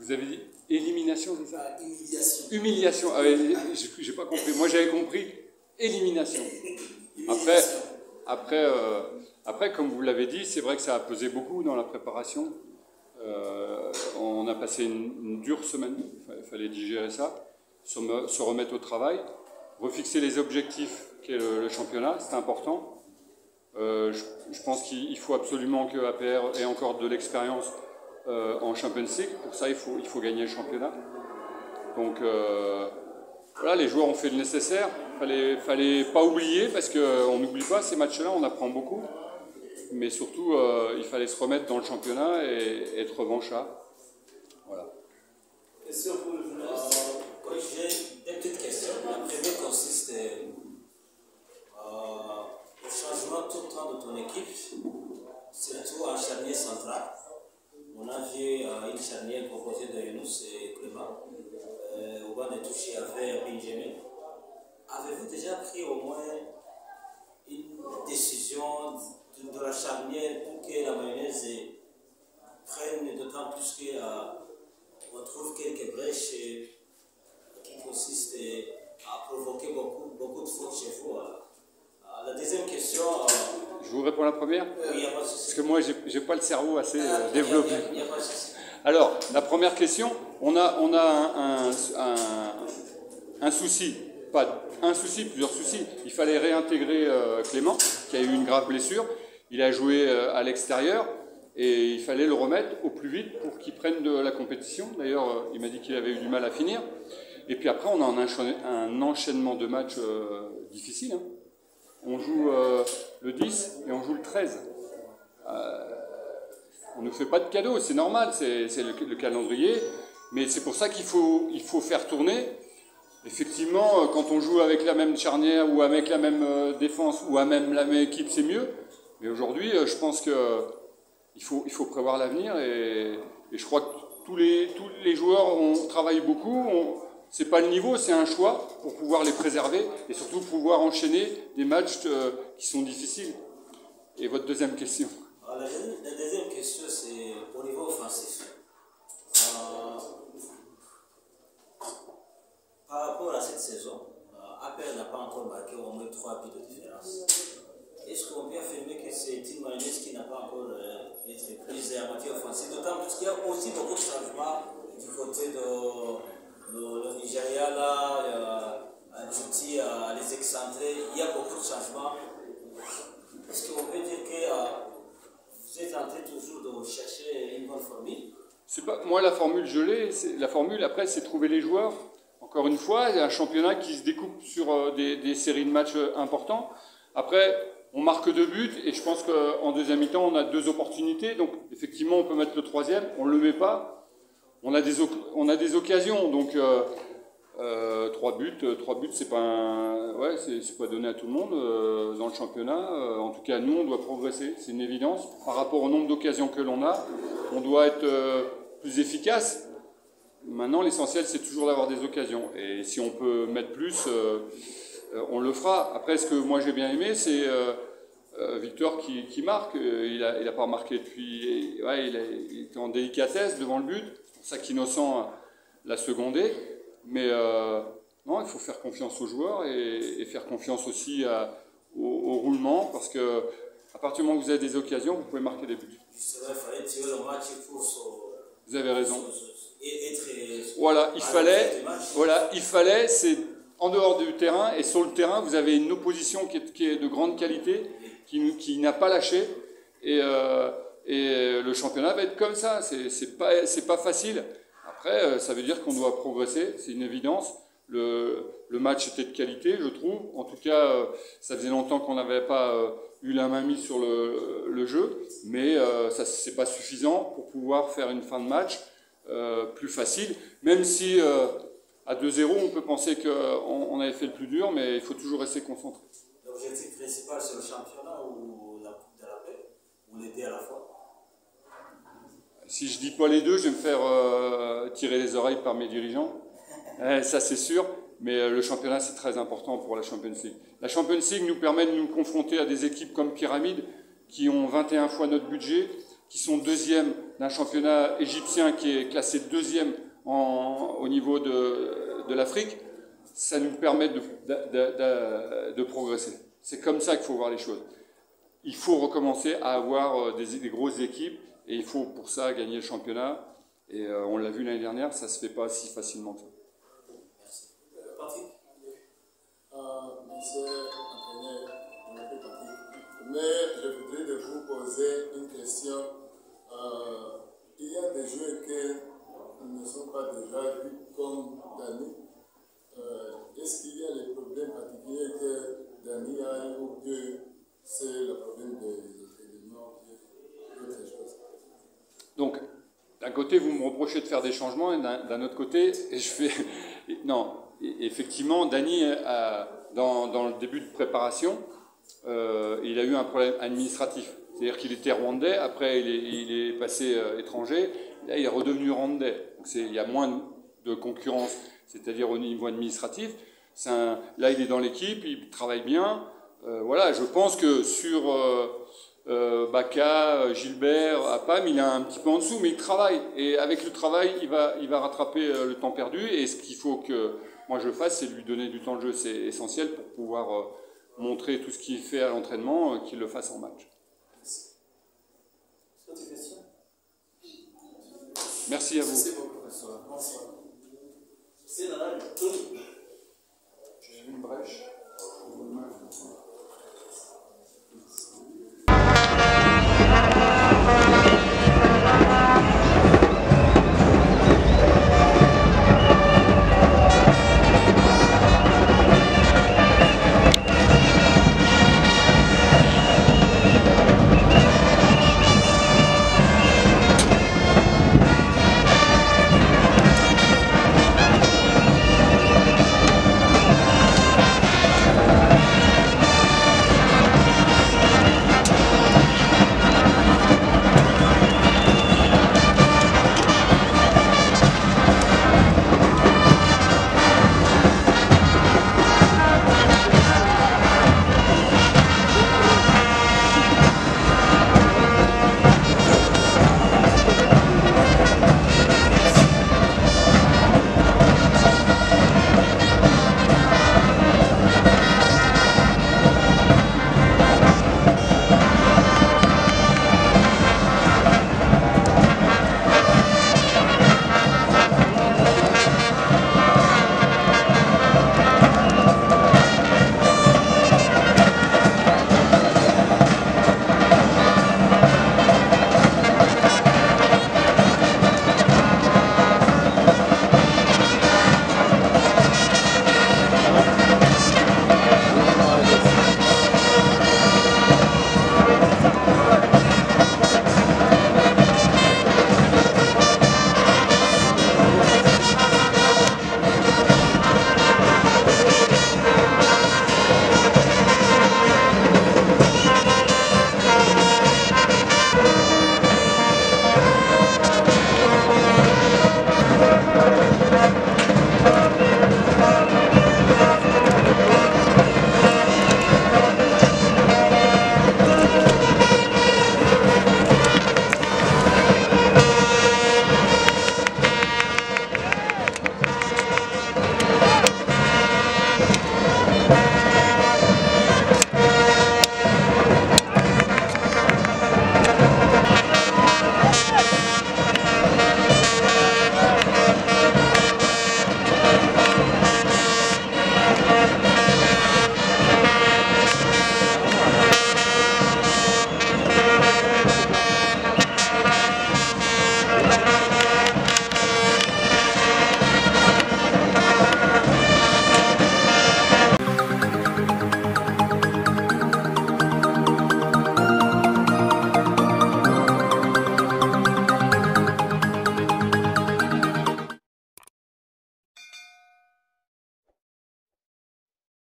Vous avez dit élimination, c'est ça? Humiliation. Humiliation. Ah, j'ai pas compris. Moi, j'avais compris élimination. Après, comme vous l'avez dit, c'est vrai que ça a pesé beaucoup dans la préparation. On a passé une dure semaine. Il fallait digérer ça, se remettre au travail, refixer les objectifs qu'est le championnat. C'est important. Je pense qu'il faut absolument que APR ait encore de l'expérience en Champions League. Pour ça, il faut gagner le championnat. Donc voilà, les joueurs ont fait le nécessaire. Fallait pas oublier, parce qu'on n'oublie pas ces matchs-là, on apprend beaucoup. Mais surtout, il fallait se remettre dans le championnat et être revanchard. Voilà. Question pour le journaliste. J'ai deux petites questions. La première consiste au changement tout le temps de ton équipe, surtout en charnière centrale. On a vu une charnière composée de Younous et Clément. Au banc de touche, il y avait Benjamin. Avez-vous déjà pris au moins une décision de la charnière pour que la mayonnaise prenne d'autant plus qu'on trouve quelques brèches qui consistent à provoquer beaucoup de fautes chez vous? La deuxième question... Je vous réponds à la première? Oui, il n'y a pas de souci. Parce que moi, j'ai pas le cerveau assez développé. Il n'y a pas de souci. Alors, la première question, on a un souci, pas un souci, plusieurs soucis. Il fallait réintégrer Clément, qui a eu une grave blessure. Il a joué à l'extérieur et il fallait le remettre au plus vite pour qu'il prenne de la compétition. D'ailleurs, il m'a dit qu'il avait eu du mal à finir. Et puis après, on a un enchaînement de matchs difficiles. Hein. On joue le 10 et on joue le 13. On ne fait pas de cadeaux, c'est normal, c'est le calendrier. Mais c'est pour ça qu'il faut faire tourner. Effectivement, quand on joue avec la même charnière ou avec la même défense ou à même la même équipe, c'est mieux. Mais aujourd'hui, je pense qu'il faut prévoir l'avenir et je crois que tous les joueurs travaillent beaucoup. C'est pas le niveau, c'est un choix pour pouvoir les préserver et surtout pouvoir enchaîner des matchs qui sont difficiles. Et votre deuxième question? La deuxième question, c'est au niveau offensif. Par rapport à cette saison, APR n'a pas encore marqué au moins 3 buts de différence. Est-ce qu'on peut affirmer que c'est une mayonnaise qui n'a pas encore été prise en matière offensive? D'autant plus qu'il y a aussi beaucoup de changements du côté de le Nigeria, là, Djibouti, les excentrés. Il y a beaucoup de changements. Est-ce qu'on peut dire que vous êtes en train toujours de chercher une bonne formule? C'est pas, moi, la formule, je l'ai. La formule, après, c'est trouver les joueurs. Encore une fois, il y a un championnat qui se découpe sur des séries de matchs importants. Après, on marque 2 buts et je pense qu'en deuxième mi-temps, on a 2 opportunités. Donc, effectivement, on peut mettre le 3e. On ne le met pas. On a des occasions. Donc, 3 buts, c'est pas, c'est pas donné à tout le monde dans le championnat. En tout cas, nous, on doit progresser. C'est une évidence. Par rapport au nombre d'occasions que l'on a, on doit être plus efficace. Maintenant, l'essentiel, c'est toujours d'avoir des occasions. Et si on peut mettre plus, on le fera. Après, ce que moi j'ai bien aimé, c'est Victor qui marque. Il a pas marqué depuis... Ouais, il était en délicatesse devant le but. C'est pour ça qu'Innocent l'a secondé. Mais non, il faut faire confiance aux joueurs et faire confiance aussi au roulement. Parce que à partir du moment où vous avez des occasions, vous pouvez marquer des buts. C'est vrai, il fallait tirer le match pour... Vous avez raison. Voilà, il fallait, c'est en dehors du terrain et sur le terrain, vous avez une opposition qui est de grande qualité, qui n'a pas lâché et le championnat va être comme ça. C'est pas facile. Après, ça veut dire qu'on doit progresser, c'est une évidence. Le match était de qualité, je trouve. En tout cas, ça faisait longtemps qu'on n'avait pas eu la main mise sur le jeu, mais ça c'est pas suffisant pour pouvoir faire une fin de match plus facile, même si à 2-0 on peut penser qu'on avait fait le plus dur, mais il faut toujours rester concentré. L'objectif principal c'est le championnat ou la Coupe de la Paix, ou les deux à la fois? Si je dis pas les deux, je vais me faire tirer les oreilles par mes dirigeants, ça c'est sûr, mais le championnat c'est très important pour la Champions League. La Champions League nous permet de nous confronter à des équipes comme Pyramide qui ont 21 fois notre budget, qui sont deuxième d'un championnat égyptien qui est classé deuxième au niveau de l'Afrique, ça nous permet de progresser. C'est comme ça qu'il faut voir les choses. Il faut recommencer à avoir des grosses équipes et il faut pour ça gagner le championnat. Et on l'a vu l'année dernière, ça ne se fait pas si facilement que ça. Merci. Patrick? Monsieur l'entraîneur, je m'appelle Patrick. Mais je voudrais de vous poser une question. Il y a des joueurs qui ne sont pas déjà vus comme Dani. Est-ce qu'il y a des problèmes particuliers que Dani a eu ou que c'est le problème de l'entraînement ou autre chose? Donc, d'un côté, vous me reprochez de faire des changements, et d'un autre côté, je fais... Non, effectivement, Dani, dans le début de préparation, il a eu un problème administratif. C'est-à-dire qu'il était rwandais, après il est passé étranger, là il est redevenu rwandais. Donc il y a moins de concurrence, c'est-à-dire au niveau administratif. Là il est dans l'équipe, il travaille bien. Voilà, je pense que sur Baka, Gilbert, Apam, il est un petit peu en dessous, mais il travaille. Et avec le travail, il va rattraper le temps perdu. Et ce qu'il faut que moi je fasse, c'est lui donner du temps de jeu. C'est essentiel pour pouvoir montrer tout ce qu'il fait à l'entraînement, qu'il le fasse en match. Autre question? Merci à vous. Merci beaucoup. Bonsoir. C'est dans la Tony. J'ai une brèche.